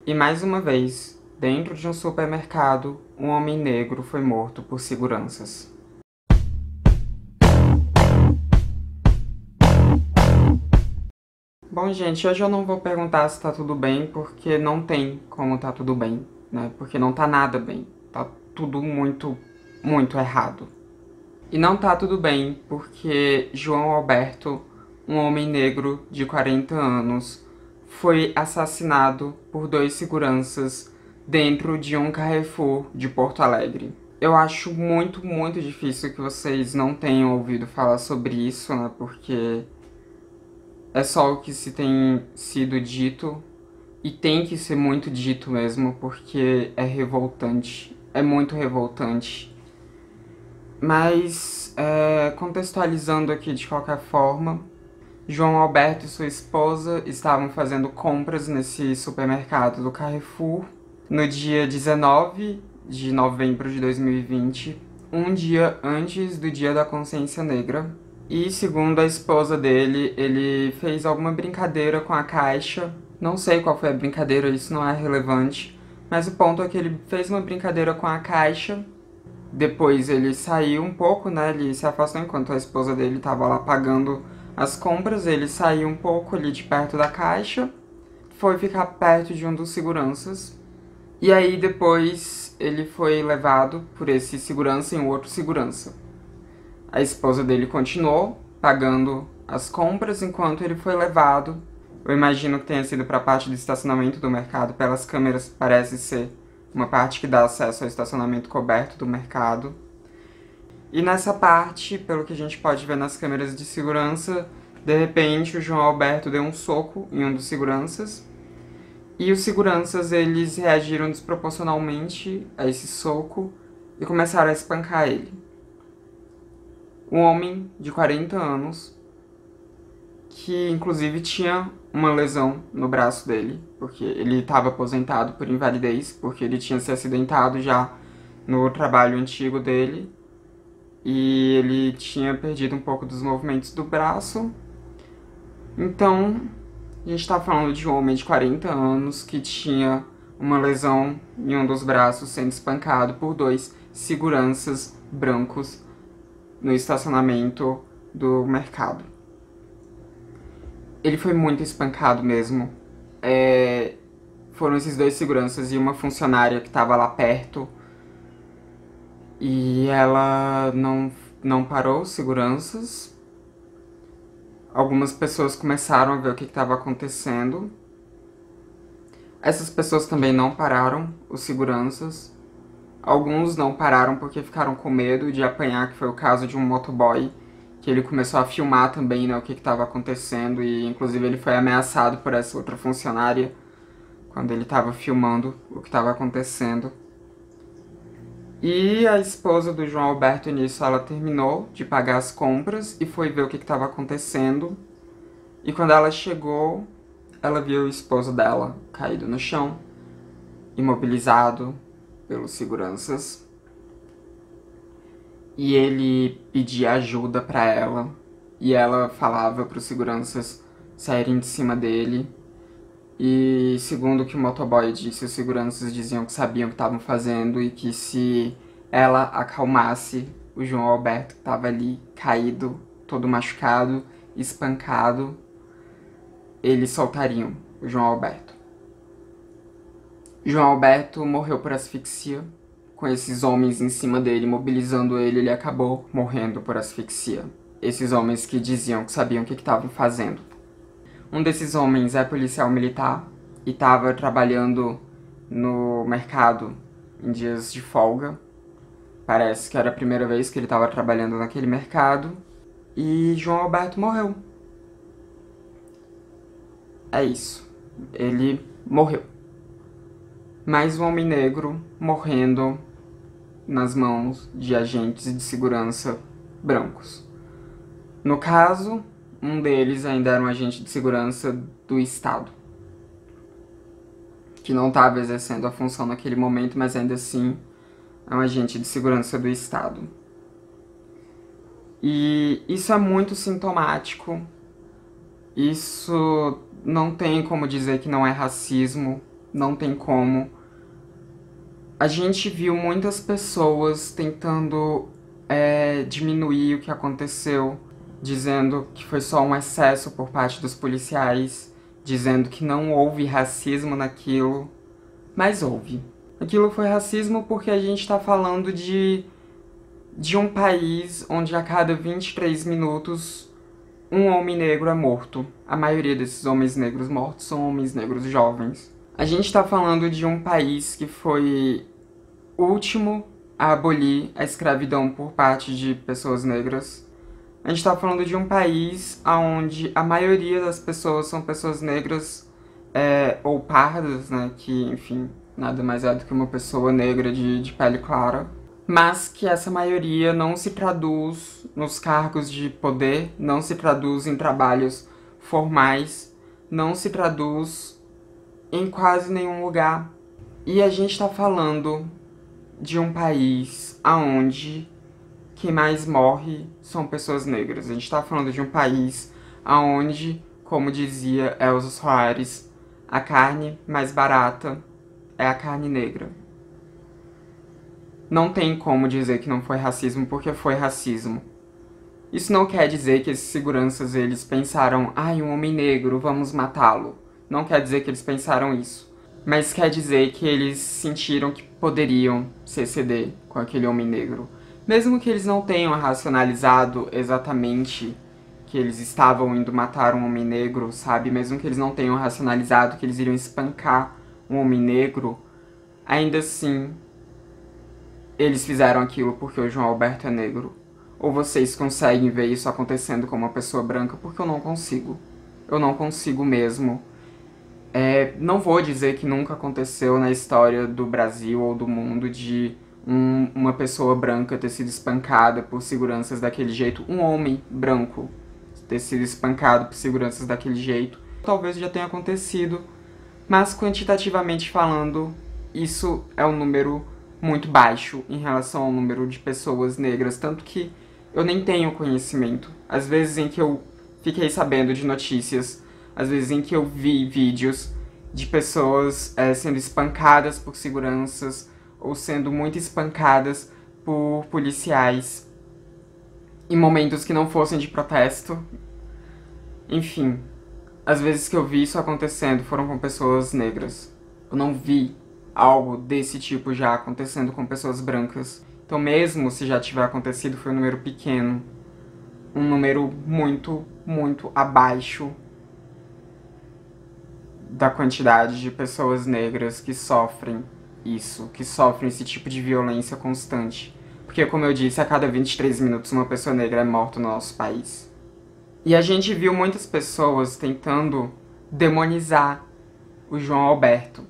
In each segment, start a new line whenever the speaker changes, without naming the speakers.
E mais uma vez, dentro de um supermercado, um homem negro foi morto por seguranças. Bom, gente, hoje eu não vou perguntar se tá tudo bem, porque não tem como tá tudo bem, né? Porque não tá nada bem. Tá tudo muito, muito errado. E não tá tudo bem, porque João Alberto, um homem negro de 40 anos, foi assassinado por 2 seguranças dentro de um Carrefour de Porto Alegre. Eu acho muito, muito difícil que vocês não tenham ouvido falar sobre isso, né? Porque é só o que se tem sido dito e tem que ser muito dito mesmo, porque é revoltante. É muito revoltante. Mas, contextualizando aqui de qualquer forma, João Alberto e sua esposa estavam fazendo compras nesse supermercado do Carrefour no dia 19 de novembro de 2020, um dia antes do Dia da Consciência Negra. E segundo a esposa dele, ele fez alguma brincadeira com a caixa. Não sei qual foi a brincadeira, isso não é relevante. Mas o ponto é que ele fez uma brincadeira com a caixa. Depois ele saiu um pouco, né? Ele se afastou enquanto a esposa dele estava lá pagando as compras. Ele saiu um pouco ali de perto da caixa, foi ficar perto de um dos seguranças. E aí depois ele foi levado por esse segurança e um outro segurança. A esposa dele continuou pagando as compras enquanto ele foi levado. Eu imagino que tenha sido para a parte do estacionamento do mercado. Pelas câmeras parece ser uma parte que dá acesso ao estacionamento coberto do mercado. E nessa parte, pelo que a gente pode ver nas câmeras de segurança, de repente o João Alberto deu um soco em um dos seguranças. E os seguranças, eles reagiram desproporcionalmente a esse soco e começaram a espancar ele. Um homem de 40 anos, que inclusive tinha uma lesão no braço dele, porque ele estava aposentado por invalidez, porque ele tinha se acidentado já no trabalho antigo dele, e ele tinha perdido um pouco dos movimentos do braço. Então, a gente está falando de um homem de 40 anos que tinha uma lesão em um dos braços sendo espancado por 2 seguranças brancos no estacionamento do mercado. Ele foi muito espancado mesmo. Foram esses 2 seguranças e uma funcionária que estava lá perto. E ela não parou os seguranças. Algumas pessoas começaram a ver o que estava acontecendo. Essas pessoas também não pararam os seguranças. Alguns não pararam porque ficaram com medo de apanhar, que foi o caso de um motoboy, que ele começou a filmar também, né, o que estava acontecendo, e inclusive ele foi ameaçado por essa outra funcionária quando ele estava filmando o que estava acontecendo. E a esposa do João Alberto nisso, ela terminou de pagar as compras e foi ver o que estava acontecendo. E quando ela chegou, ela viu o esposo dela caído no chão, imobilizado pelos seguranças. E ele pedia ajuda pra ela. E ela falava pros seguranças saírem de cima dele. E segundo o que o motoboy disse, os seguranças diziam que sabiam o que estavam fazendo e que se ela acalmasse o João Alberto, que estava ali caído, todo machucado, espancado, eles soltariam o João Alberto. João Alberto morreu por asfixia. Com esses homens em cima dele, mobilizando ele, ele acabou morrendo por asfixia. Esses homens que diziam que sabiam o que estavam fazendo. Um desses homens é policial militar e estava trabalhando no mercado em dias de folga. Parece que era a primeira vez que ele estava trabalhando naquele mercado. E João Alberto morreu. É isso. Ele morreu. Mais um homem negro morrendo nas mãos de agentes de segurança brancos. No caso, um deles ainda era um agente de segurança do Estado, que não estava exercendo a função naquele momento, mas ainda assim é um agente de segurança do Estado. E isso é muito sintomático. Isso não tem como dizer que não é racismo. não tem como. A gente viu muitas pessoas tentando diminuir o que aconteceu, dizendo que foi só um excesso por parte dos policiais, dizendo que não houve racismo naquilo, mas houve. Aquilo foi racismo porque a gente tá falando de um país onde a cada 23 minutos um homem negro é morto. A maioria desses homens negros mortos são homens negros jovens. A gente tá falando de um país que foi o último a abolir a escravidão por parte de pessoas negras. A gente tá falando de um país onde a maioria das pessoas são pessoas negras ou pardas, né? Que, enfim, nada mais é do que uma pessoa negra de pele clara. Mas que essa maioria não se traduz nos cargos de poder, não se traduz em trabalhos formais, não se traduz em quase nenhum lugar. E a gente tá falando de um país onde quem mais morre são pessoas negras. A gente tá falando de um país onde, como dizia Elza Soares, a carne mais barata é a carne negra. Não tem como dizer que não foi racismo, porque foi racismo. Isso não quer dizer que esses seguranças, eles pensaram, um homem negro, vamos matá-lo. Não quer dizer que eles pensaram isso. Mas quer dizer que eles sentiram que poderiam se exceder com aquele homem negro. Mesmo que eles não tenham racionalizado exatamente que eles estavam indo matar um homem negro, sabe? Mesmo que eles não tenham racionalizado que eles iriam espancar um homem negro, ainda assim eles fizeram aquilo porque o João Alberto é negro. Ou vocês conseguem ver isso acontecendo com uma pessoa branca? Porque eu não consigo. Eu não consigo mesmo. Não vou dizer que nunca aconteceu na história do Brasil ou do mundo de uma pessoa branca ter sido espancada por seguranças daquele jeito. Um homem branco ter sido espancado por seguranças daquele jeito. Talvez já tenha acontecido. Mas quantitativamente falando, isso é um número muito baixo em relação ao número de pessoas negras, tanto que eu nem tenho conhecimento. Às vezes em que eu fiquei sabendo de notícias, às vezes em que eu vi vídeos de pessoas sendo espancadas por seguranças ou sendo muito espancadas por policiais em momentos que não fossem de protesto. Enfim, as vezes que eu vi isso acontecendo foram com pessoas negras. Eu não vi algo desse tipo já acontecendo com pessoas brancas. Então mesmo se já tiver acontecido, foi um número pequeno. Um número muito, muito abaixo da quantidade de pessoas negras que sofrem isso, que sofrem esse tipo de violência constante. Porque, como eu disse, a cada 23 minutos uma pessoa negra é morta no nosso país. E a gente viu muitas pessoas tentando demonizar o João Alberto.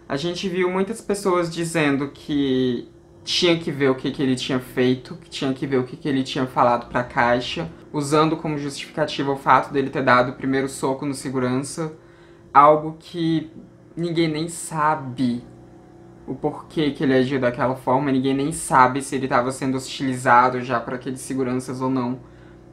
A gente viu muitas pessoas dizendo que tinha que ver o que ele tinha feito, que tinha que ver o que ele tinha falado pra Caixa, usando como justificativa o fato dele ter dado o primeiro soco no segurança, algo que ninguém nem sabe o porquê que ele agiu daquela forma, ninguém nem sabe se ele estava sendo hostilizado já por aqueles seguranças ou não.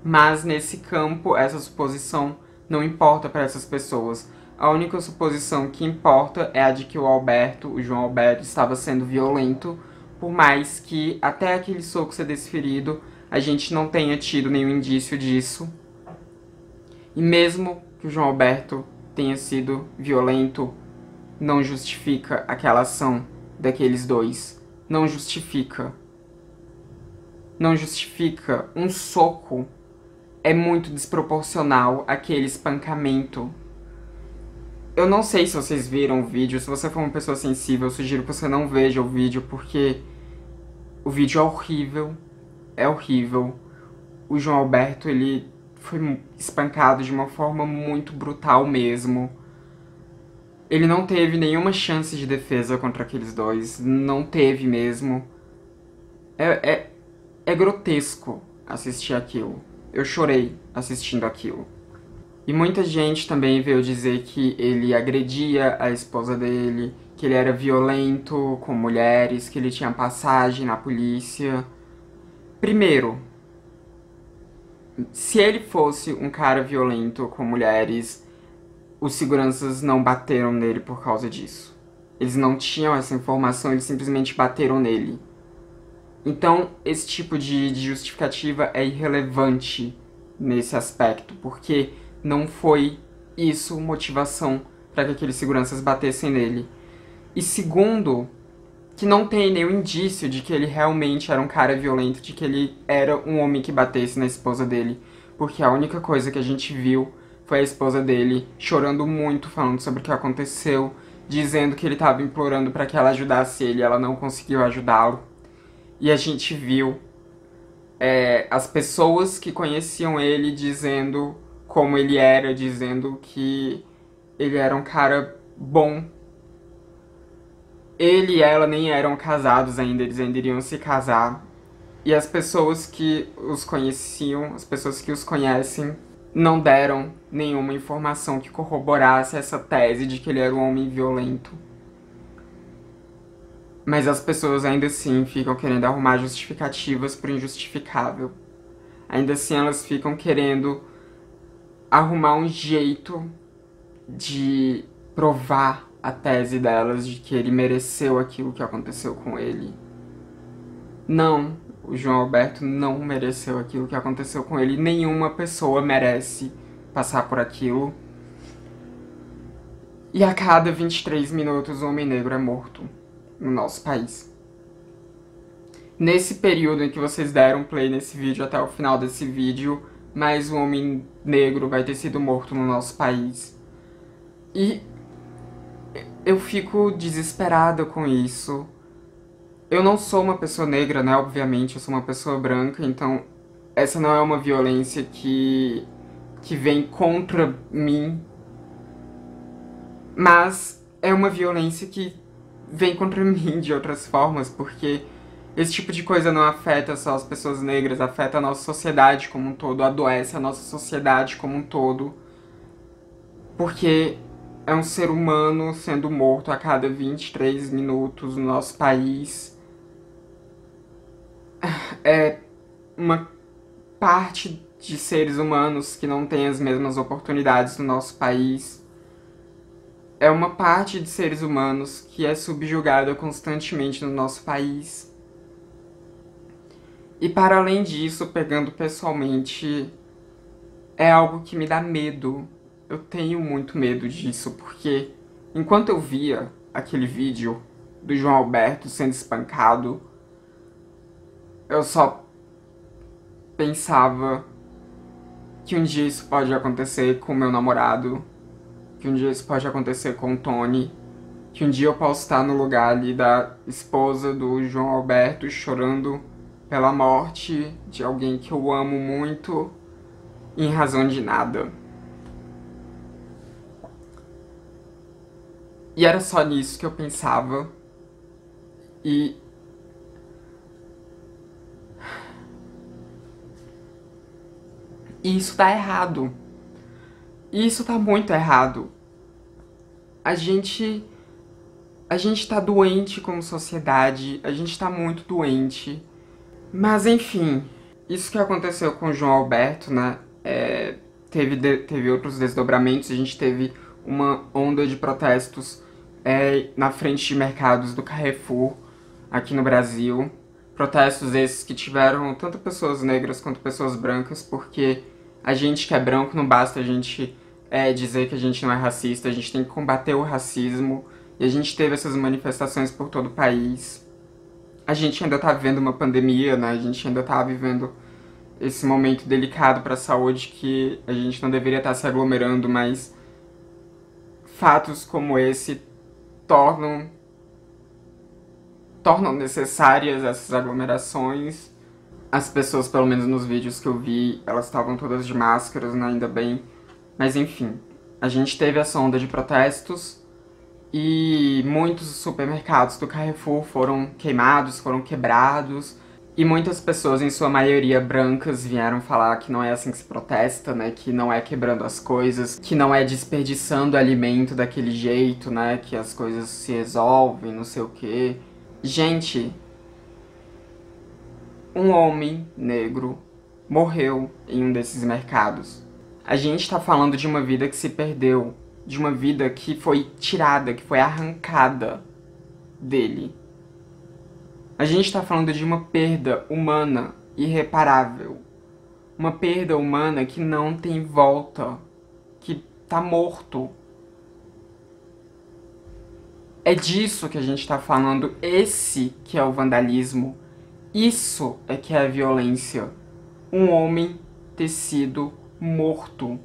Mas nesse campo, essa suposição não importa para essas pessoas. A única suposição que importa é a de que o João Alberto, estava sendo violento, por mais que até aquele soco ser desferido, a gente não tenha tido nenhum indício disso. E mesmo que o João Alberto tenha sido violento, não justifica aquela ação daqueles dois. Não justifica. Não justifica. Um soco é muito desproporcional àquele espancamento. Eu não sei se vocês viram o vídeo. Se você for uma pessoa sensível, eu sugiro que você não veja o vídeo, porque o vídeo é horrível. É horrível. O João Alberto, ele foi espancado de uma forma muito brutal mesmo. Ele não teve nenhuma chance de defesa contra aqueles dois. Não teve mesmo. É grotesco assistir aquilo. Eu chorei assistindo aquilo. E muita gente também veio dizer que ele agredia a esposa dele, que ele era violento com mulheres, que ele tinha passagem na polícia. Primeiro, se ele fosse um cara violento com mulheres, os seguranças não bateram nele por causa disso. Eles não tinham essa informação, eles simplesmente bateram nele. Então, esse tipo de justificativa é irrelevante nesse aspecto, porque não foi isso motivação para que aqueles seguranças batessem nele. E segundo, que não tem nenhum indício de que ele realmente era um cara violento, de que ele era um homem que batesse na esposa dele, porque a única coisa que a gente viu foi a esposa dele chorando muito, falando sobre o que aconteceu, dizendo que ele estava implorando para que ela ajudasse ele e ela não conseguiu ajudá-lo. E a gente viu as pessoas que conheciam ele dizendo como ele era, dizendo que ele era um cara bom. Ele e ela nem eram casados ainda, eles ainda iriam se casar. E as pessoas que os conheciam, as pessoas que os conhecem, não deram nenhuma informação que corroborasse essa tese de que ele era um homem violento. Mas as pessoas ainda assim ficam querendo arrumar justificativas pro injustificável. Ainda assim elas ficam querendo arrumar um jeito de provar a tese delas de que ele mereceu aquilo que aconteceu com ele. Não, o João Alberto não mereceu aquilo que aconteceu com ele. Nenhuma pessoa merece passar por aquilo. E a cada 23 minutos um homem negro é morto no nosso país. Nesse período em que vocês deram play nesse vídeo até o final desse vídeo, mais um homem negro vai ter sido morto no nosso país. E eu fico desesperada com isso. Eu não sou uma pessoa negra, né? Obviamente, eu sou uma pessoa branca, então essa não é uma violência que vem contra mim. Mas é uma violência que vem contra mim de outras formas, porque esse tipo de coisa não afeta só as pessoas negras, afeta a nossa sociedade como um todo, adoece a nossa sociedade como um todo, porque é um ser humano sendo morto a cada 23 minutos no nosso país. É uma parte de seres humanos que não tem as mesmas oportunidades no nosso país. É uma parte de seres humanos que é subjugada constantemente no nosso país. E para além disso, pegando pessoalmente, é algo que me dá medo. Eu tenho muito medo disso, porque enquanto eu via aquele vídeo do João Alberto sendo espancado, eu só pensava que um dia isso pode acontecer com o meu namorado, que um dia isso pode acontecer com o Tony, que um dia eu posso estar no lugar ali da esposa do João Alberto chorando pela morte de alguém que eu amo muito em razão de nada. E era só nisso que eu pensava. E isso tá errado. E isso tá muito errado. A gente tá doente como sociedade, a gente tá muito doente. Mas enfim, isso que aconteceu com o João Alberto, né, teve outros desdobramentos. A gente teve uma onda de protestos na frente de mercados do Carrefour, aqui no Brasil. Protestos esses que tiveram tanto pessoas negras quanto pessoas brancas, porque a gente que é branco não basta a gente dizer que a gente não é racista, a gente tem que combater o racismo. E a gente teve essas manifestações por todo o país. A gente ainda tá vivendo uma pandemia, né? A gente ainda tá vivendo esse momento delicado para a saúde que a gente não deveria estar se aglomerando, mas fatos como esse tornam necessárias essas aglomerações. As pessoas, pelo menos nos vídeos que eu vi, elas estavam todas de máscaras, né? Ainda bem. Mas enfim, a gente teve essa onda de protestos e muitos supermercados do Carrefour foram queimados, foram quebrados. E muitas pessoas, em sua maioria brancas, vieram falar que não é assim que se protesta, né? Que não é quebrando as coisas, que não é desperdiçando alimento daquele jeito, né? Que as coisas se resolvem, não sei o quê. Gente, um homem negro morreu em um desses mercados. A gente tá falando de uma vida que se perdeu. de uma vida que foi tirada, que foi arrancada dele. A gente está falando de uma perda humana irreparável. Uma perda humana que não tem volta, que tá morto. É disso que a gente tá falando, esse que é o vandalismo. Isso é que é a violência. Um homem ter sido morto.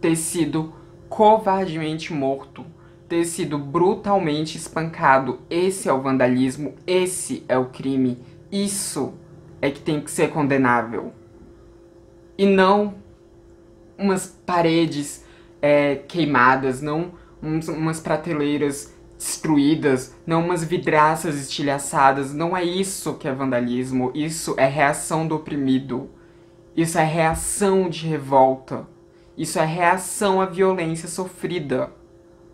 Ter sido covardemente morto. Ter sido brutalmente espancado. Esse é o vandalismo, esse é o crime. Isso é que tem que ser condenável. E não umas paredes queimadas, não umas prateleiras destruídas, não umas vidraças estilhaçadas. Não é isso que é vandalismo. Isso é reação do oprimido. Isso é reação de revolta. Isso é reação à violência sofrida.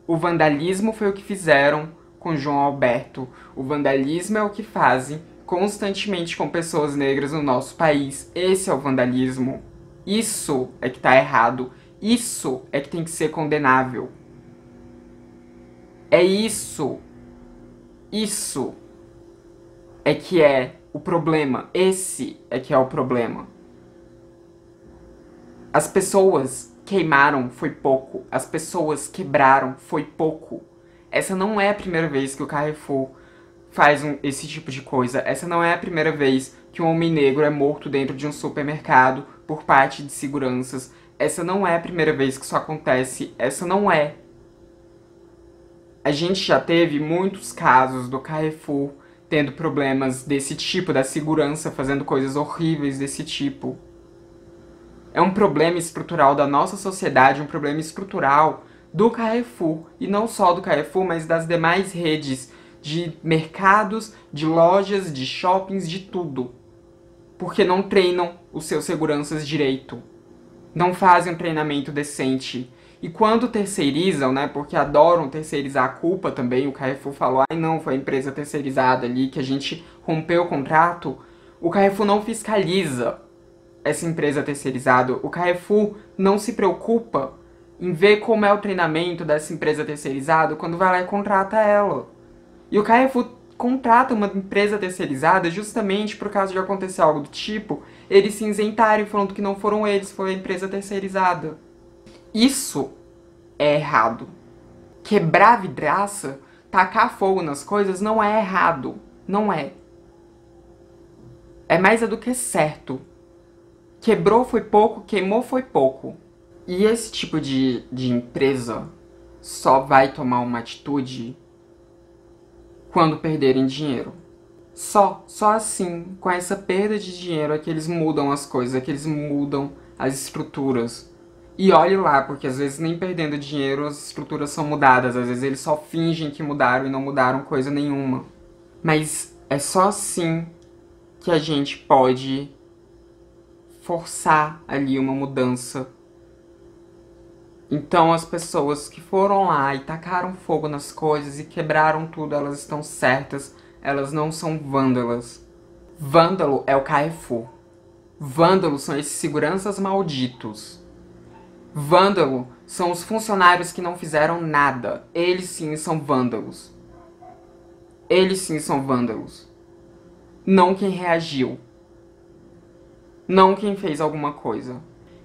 O vandalismo foi o que fizeram com João Alberto. O vandalismo é o que fazem constantemente com pessoas negras no nosso país. Esse é o vandalismo. Isso é que tá errado. Isso é que tem que ser condenável. É isso. Isso é que é o problema. Esse é que é o problema. As pessoas queimaram foi pouco. As pessoas quebraram foi pouco. Essa não é a primeira vez que o Carrefour faz esse tipo de coisa. Essa não é a primeira vez que um homem negro é morto dentro de um supermercado por parte de seguranças. Essa não é a primeira vez que isso acontece. Essa não é. A gente já teve muitos casos do Carrefour tendo problemas desse tipo, da segurança fazendo coisas horríveis desse tipo. É um problema estrutural da nossa sociedade, um problema estrutural do Carrefour. E não só do Carrefour, mas das demais redes de mercados, de lojas, de shoppings, de tudo. Porque não treinam os seus seguranças direito. Não fazem um treinamento decente. E quando terceirizam, né, porque adoram terceirizar a culpa também, o Carrefour falou, ai não, foi a empresa terceirizada ali, que a gente rompeu o contrato, o Carrefour não fiscaliza essa empresa terceirizada. O Carrefour não se preocupa em ver como é o treinamento dessa empresa terceirizada quando vai lá e contrata ela. E o Carrefour contrata uma empresa terceirizada justamente por causa de acontecer algo do tipo, eles se isentarem falando que não foram eles, foi a empresa terceirizada. Isso é errado. Quebrar vidraça, tacar fogo nas coisas não é errado. Não é. É mais do que certo. Quebrou foi pouco, queimou foi pouco. E esse tipo de empresa só vai tomar uma atitude quando perderem dinheiro. Só assim, com essa perda de dinheiro é que eles mudam as coisas, é que eles mudam as estruturas. E olhe lá, porque às vezes nem perdendo dinheiro as estruturas são mudadas, às vezes eles só fingem que mudaram e não mudaram coisa nenhuma. Mas é só assim que a gente pode forçar ali uma mudança. Então as pessoas que foram lá e tacaram fogo nas coisas e quebraram tudo, elas estão certas, elas não são vândalas. Vândalo é o Carrefour. Vândalo são esses seguranças malditos. Vândalo são os funcionários que não fizeram nada. Eles sim são vândalos. Eles sim são vândalos. Não quem reagiu. Não quem fez alguma coisa.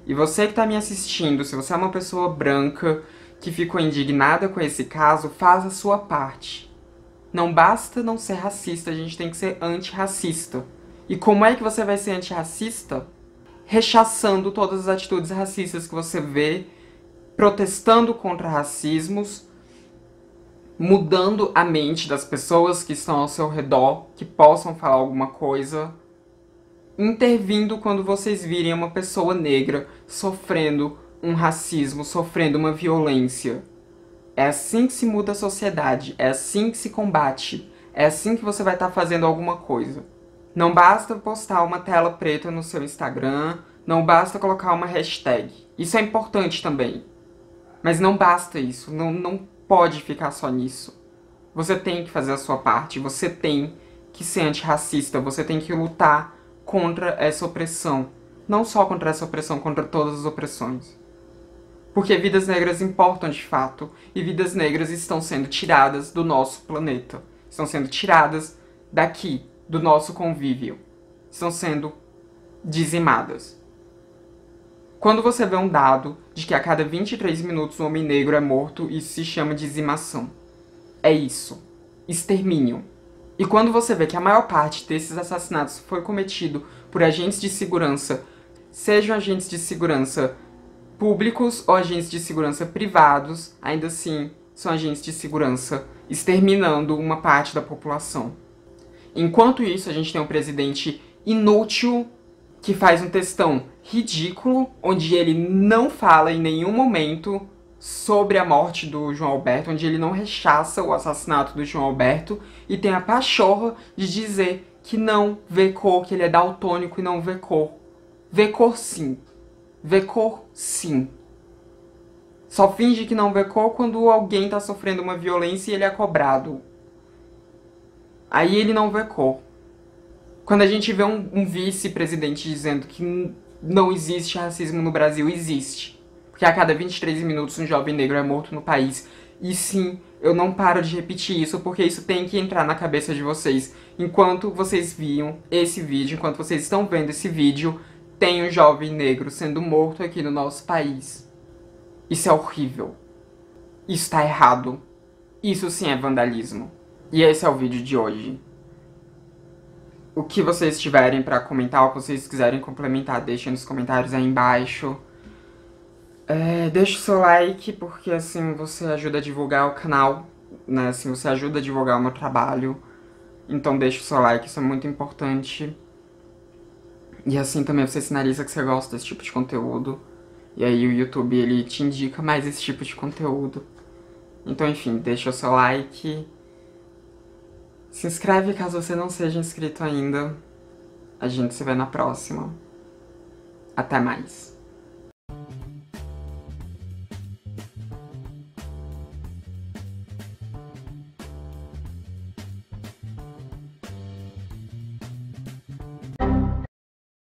E você que tá me assistindo, se você é uma pessoa branca que ficou indignada com esse caso, faça a sua parte. Não basta não ser racista, a gente tem que ser antirracista. E como é que você vai ser antirracista? Rechaçando todas as atitudes racistas que você vê, protestando contra racismos, mudando a mente das pessoas que estão ao seu redor, que possam falar alguma coisa, intervindo quando vocês virem uma pessoa negra sofrendo um racismo, sofrendo uma violência. É assim que se muda a sociedade, é assim que se combate, é assim que você vai estar fazendo alguma coisa. Não basta postar uma tela preta no seu Instagram, não basta colocar uma hashtag. Isso é importante também. Mas não basta isso, não pode ficar só nisso. Você tem que fazer a sua parte, você tem que ser antirracista, você tem que lutar contra essa opressão. Não só contra essa opressão, contra todas as opressões. Porque vidas negras importam de fato, e vidas negras estão sendo tiradas do nosso planeta. Estão sendo tiradas daqui, do nosso convívio. Estão sendo dizimadas. Quando você vê um dado de que a cada 23 minutos um homem negro é morto, isso se chama dizimação. É isso. Extermínio. E quando você vê que a maior parte desses assassinatos foi cometido por agentes de segurança, sejam agentes de segurança públicos ou agentes de segurança privados, ainda assim são agentes de segurança exterminando uma parte da população. Enquanto isso, a gente tem um presidente inútil que faz um textão ridículo, onde ele não fala em nenhum momento sobre a morte do João Alberto, onde ele não rechaça o assassinato do João Alberto e tem a pachorra de dizer que não vê cor, que ele é daltônico e não vê cor. Vê cor sim. Vê cor sim. Só finge que não vê cor quando alguém tá sofrendo uma violência e ele é cobrado. Aí ele não vê cor. Quando a gente vê um vice-presidente dizendo que não existe racismo no Brasil, existe. Porque a cada 23 minutos um jovem negro é morto no país. E sim, eu não paro de repetir isso, porque isso tem que entrar na cabeça de vocês. Enquanto vocês viam esse vídeo, enquanto vocês estão vendo esse vídeo, tem um jovem negro sendo morto aqui no nosso país. Isso é horrível. Isso tá errado. Isso sim é vandalismo. E esse é o vídeo de hoje. O que vocês tiverem pra comentar, o que vocês quiserem complementar, deixem nos comentários aí embaixo. Deixa o seu like, porque assim você ajuda a divulgar o canal, né? Assim você ajuda a divulgar o meu trabalho. Então deixa o seu like, isso é muito importante. E assim também você sinaliza que você gosta desse tipo de conteúdo. E aí o YouTube, ele te indica mais esse tipo de conteúdo. Então enfim, deixa o seu like. Se inscreve caso você não seja inscrito ainda. A gente se vê na próxima. Até mais.